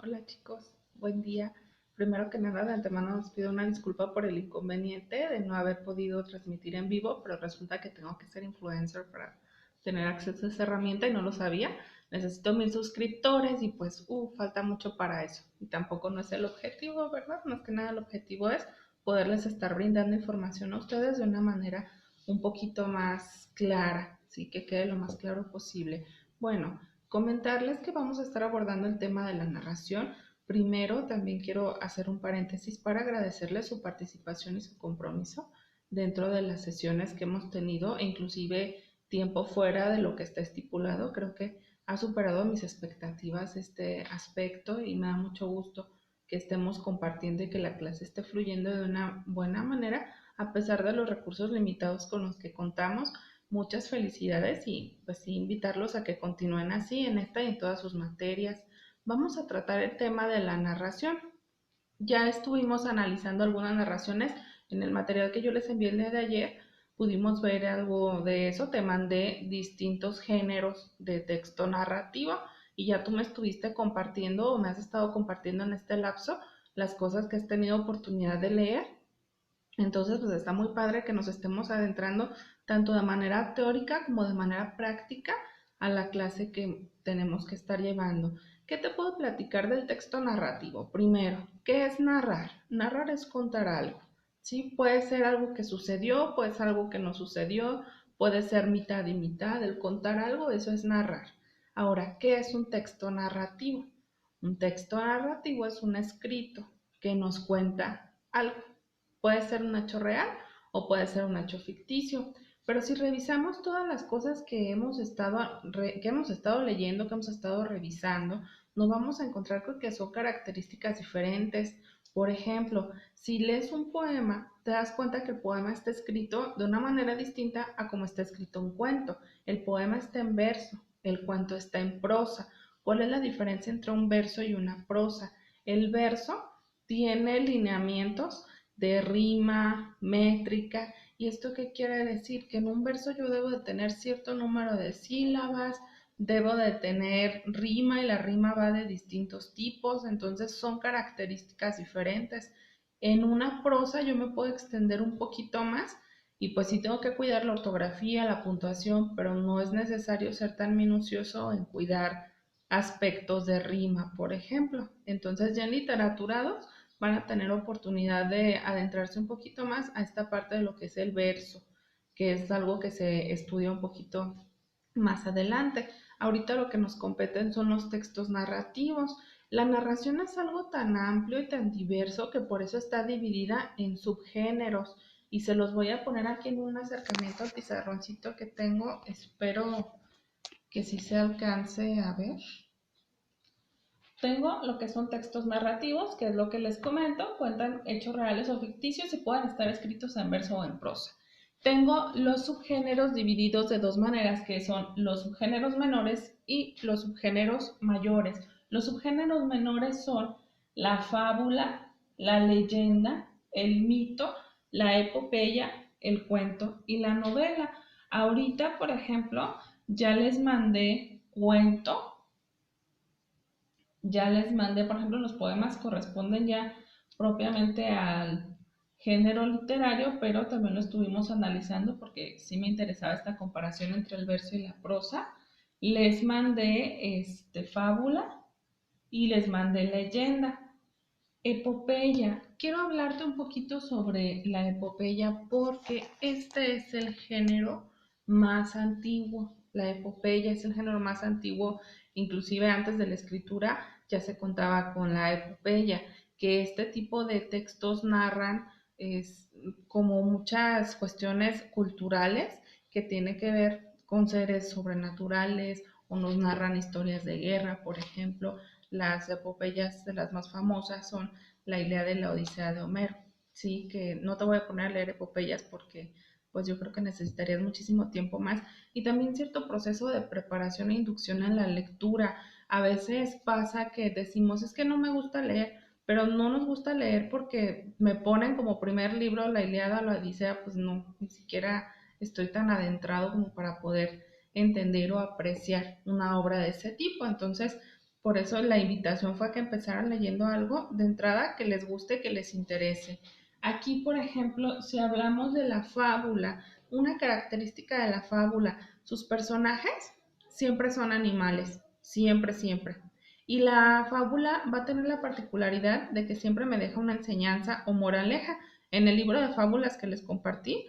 Hola chicos, buen día. Primero que nada, de antemano les pido una disculpa por el inconveniente de no haber podido transmitir en vivo, pero resulta que tengo que ser influencer para tener acceso a esa herramienta y no lo sabía. Necesito 1000 suscriptores y pues falta mucho para eso. Y tampoco no es el objetivo, ¿verdad? Más que nada el objetivo es poderles estar brindando información a ustedes de una manera un poquito más clara, sí, que quede lo más claro posible. Bueno, comentarles que vamos a estar abordando el tema de la narración. Primero, también quiero hacer un paréntesis para agradecerles su participación y su compromiso dentro de las sesiones que hemos tenido e inclusive tiempo fuera de lo que está estipulado. Creo que ha superado mis expectativas este aspecto y me da mucho gusto que estemos compartiendo y que la clase esté fluyendo de una buena manera a pesar de los recursos limitados con los que contamos. Muchas felicidades y pues sí, invitarlos a que continúen así en esta y en todas sus materias. Vamos a tratar el tema de la narración. Ya estuvimos analizando algunas narraciones en el material que yo les envié el día de ayer. Pudimos ver algo de eso. Te mandé distintos géneros de texto narrativo y ya tú me estuviste compartiendo o me has estado compartiendo en este lapso las cosas que has tenido oportunidad de leer. Entonces, pues está muy padre que nos estemos adentrando tanto de manera teórica como de manera práctica a la clase que tenemos que estar llevando. ¿Qué te puedo platicar del texto narrativo? Primero, ¿qué es narrar? Narrar es contar algo, ¿sí? Puede ser algo que sucedió, puede ser algo que no sucedió, puede ser mitad y mitad. El contar algo, eso es narrar. Ahora, ¿qué es un texto narrativo? Un texto narrativo es un escrito que nos cuenta algo. Puede ser un hecho real o puede ser un hecho ficticio. Pero si revisamos todas las cosas que hemos estado leyendo, que hemos estado revisando, nos vamos a encontrar con que son características diferentes. Por ejemplo, si lees un poema, te das cuenta que el poema está escrito de una manera distinta a como está escrito un cuento. El poema está en verso, el cuento está en prosa. ¿Cuál es la diferencia entre un verso y una prosa? El verso tiene lineamientos de rima, métrica. ¿Y esto qué quiere decir? Que en un verso yo debo de tener cierto número de sílabas, debo de tener rima y la rima va de distintos tipos, entonces son características diferentes. En una prosa yo me puedo extender un poquito más y pues sí tengo que cuidar la ortografía, la puntuación, pero no es necesario ser tan minucioso en cuidar aspectos de rima, por ejemplo. Entonces ya en literatura van a tener oportunidad de adentrarse un poquito más a esta parte de lo que es el verso, que es algo que se estudia un poquito más adelante. Ahorita lo que nos competen son los textos narrativos. La narración es algo tan amplio y tan diverso que por eso está dividida en subgéneros y se los voy a poner aquí en un acercamiento al pizarroncito que tengo. Espero que sí se alcance a ver. Tengo lo que son textos narrativos, que es lo que les comento, cuentan hechos reales o ficticios y pueden estar escritos en verso o en prosa. Tengo los subgéneros divididos de dos maneras, que son los subgéneros menores y los subgéneros mayores. Los subgéneros menores son la fábula, la leyenda, el mito, la epopeya, el cuento y la novela. Ahorita, por ejemplo, ya les mandé cuento. Ya les mandé, por ejemplo, los poemas corresponden ya propiamente al género literario, pero también lo estuvimos analizando porque sí me interesaba esta comparación entre el verso y la prosa. Les mandé fábula y les mandé leyenda. Epopeya. Quiero hablarte un poquito sobre la epopeya porque este es el género más antiguo. La epopeya es el género más antiguo, inclusive antes de la escritura ya se contaba con la epopeya, que este tipo de textos narran es, como muchas cuestiones culturales que tienen que ver con seres sobrenaturales o nos narran historias de guerra, por ejemplo. Las epopeyas de las más famosas son la Ilíada y la Odisea de Homero, sí, que no te voy a poner a leer epopeyas porque pues yo creo que necesitarías muchísimo tiempo más y también cierto proceso de preparación e inducción en la lectura. A veces pasa que decimos, es que no me gusta leer, pero no nos gusta leer porque me ponen como primer libro la Ilíada o la Odisea, pues no, ni siquiera estoy tan adentrado como para poder entender o apreciar una obra de ese tipo. Entonces, Por eso la invitación fue a que empezaran leyendo algo de entrada que les guste, que les interese. Aquí, por ejemplo, si hablamos de la fábula, una característica de la fábula, sus personajes siempre son animales, siempre, siempre. Y la fábula va a tener la particularidad de que siempre me deja una enseñanza o moraleja. En el libro de fábulas que les compartí,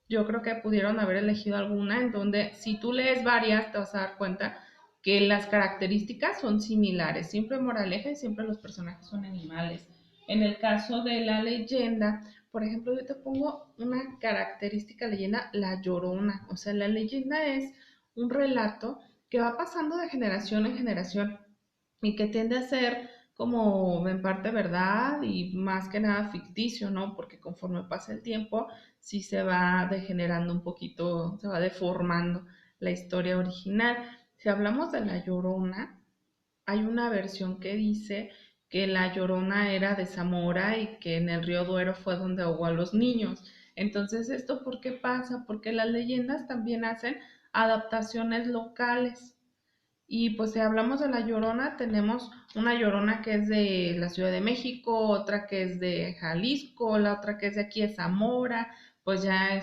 yo creo que pudieron haber elegido alguna en donde si tú lees varias te vas a dar cuenta que las características son similares, siempre moraleja y siempre los personajes son animales. En el caso de la leyenda, por ejemplo, yo te pongo una característica leyenda, la Llorona. O sea, la leyenda es un relato que va pasando de generación en generación y que tiende a ser como en parte verdad y más que nada ficticio, ¿no? Porque conforme pasa el tiempo, sí se va degenerando un poquito, se va deformando la historia original. Si hablamos de La Llorona, hay una versión que dice que La Llorona era de Zamora y que en el río Duero fue donde ahogó a los niños. Entonces, ¿esto por qué pasa? Porque las leyendas también hacen adaptaciones locales. Y pues si hablamos de la Llorona, tenemos una Llorona que es de la Ciudad de México, otra que es de Jalisco, la otra que es de aquí de Zamora, pues ya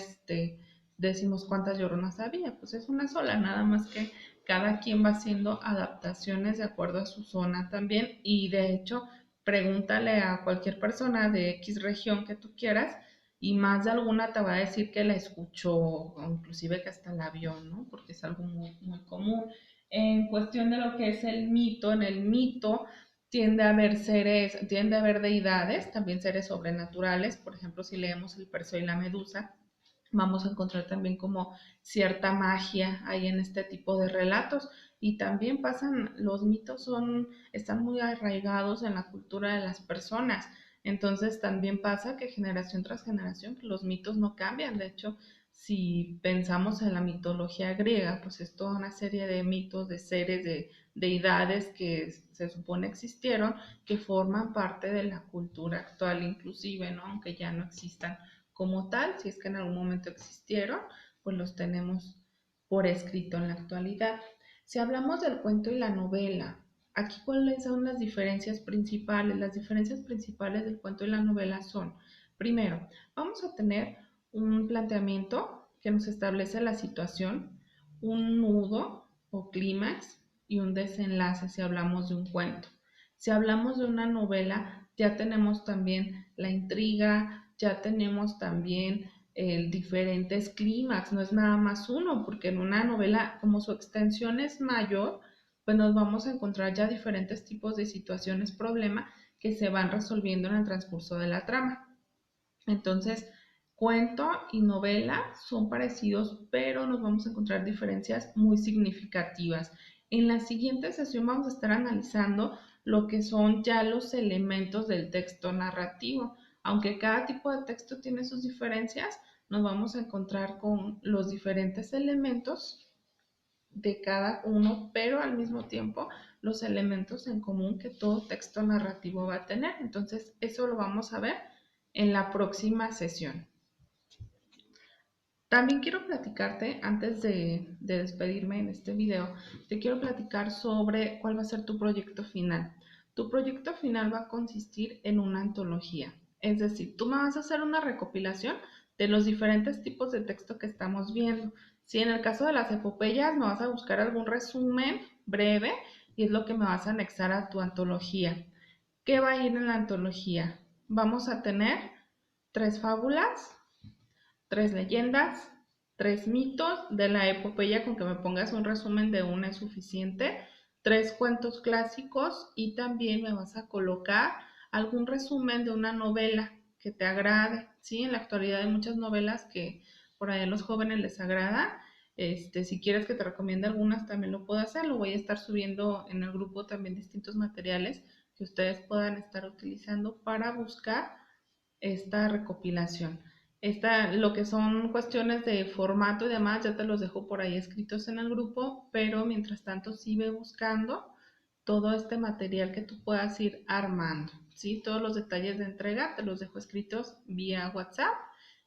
decimos cuántas Lloronas había, pues es una sola, nada más que cada quien va haciendo adaptaciones de acuerdo a su zona también y de hecho pregúntale a cualquier persona de X región que tú quieras y más de alguna te va a decir que la escuchó o inclusive que hasta la vio, ¿no? Porque es algo muy, muy común. En cuestión de lo que es el mito, en el mito tiende a haber seres, tiende a haber deidades, también seres sobrenaturales. Por ejemplo, si leemos el Perseo y la Medusa, vamos a encontrar también como cierta magia ahí en este tipo de relatos. Y también pasan, los mitos están muy arraigados en la cultura de las personas. Entonces también pasa que generación tras generación los mitos no cambian. De hecho, si pensamos en la mitología griega, pues es toda una serie de mitos, de seres, de deidades que se supone existieron, que forman parte de la cultura actual inclusive, ¿no? Aunque ya no existan como tal, si es que en algún momento existieron, pues los tenemos por escrito en la actualidad. Si hablamos del cuento y la novela, aquí cuáles son las diferencias principales. Las diferencias principales del cuento y la novela son, primero, vamos a tener un planteamiento que nos establece la situación, un nudo o clímax y un desenlace si hablamos de un cuento. Si hablamos de una novela, ya tenemos también la intriga, ya tenemos también diferentes clímax, no es nada más uno, porque en una novela, como su extensión es mayor, pues nos vamos a encontrar ya diferentes tipos de situaciones, problema que se van resolviendo en el transcurso de la trama. Entonces, cuento y novela son parecidos, pero nos vamos a encontrar diferencias muy significativas. En la siguiente sesión vamos a estar analizando lo que son ya los elementos del texto narrativo. Aunque cada tipo de texto tiene sus diferencias, nos vamos a encontrar con los diferentes elementos de cada uno, pero al mismo tiempo los elementos en común que todo texto narrativo va a tener. Entonces, eso lo vamos a ver en la próxima sesión. También quiero platicarte, antes de despedirme en este video, te quiero platicar sobre cuál va a ser tu proyecto final. Tu proyecto final va a consistir en una antología. Es decir, tú me vas a hacer una recopilación de los diferentes tipos de texto que estamos viendo. Si en el caso de las epopeyas me vas a buscar algún resumen breve y es lo que me vas a anexar a tu antología. ¿Qué va a ir en la antología? Vamos a tener 3 fábulas, 3 leyendas, 3 mitos de la epopeya, con que me pongas un resumen de una es suficiente, 3 cuentos clásicos y también me vas a colocar algún resumen de una novela que te agrade, ¿sí? En la actualidad hay muchas novelas que por ahí a los jóvenes les agrada. Si quieres que te recomiende algunas, también lo puedo hacer. Lo voy a estar subiendo en el grupo también distintos materiales que ustedes puedan estar utilizando para buscar esta recopilación. Lo que son cuestiones de formato y demás, ya te los dejo por ahí escritos en el grupo, pero mientras tanto sí ve buscando todo este material que tú puedas ir armando, ¿sí? Todos los detalles de entrega te los dejo escritos vía WhatsApp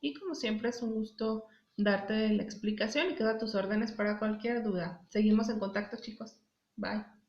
y como siempre es un gusto darte la explicación y quedo a tus órdenes para cualquier duda. Seguimos en contacto, chicos. Bye.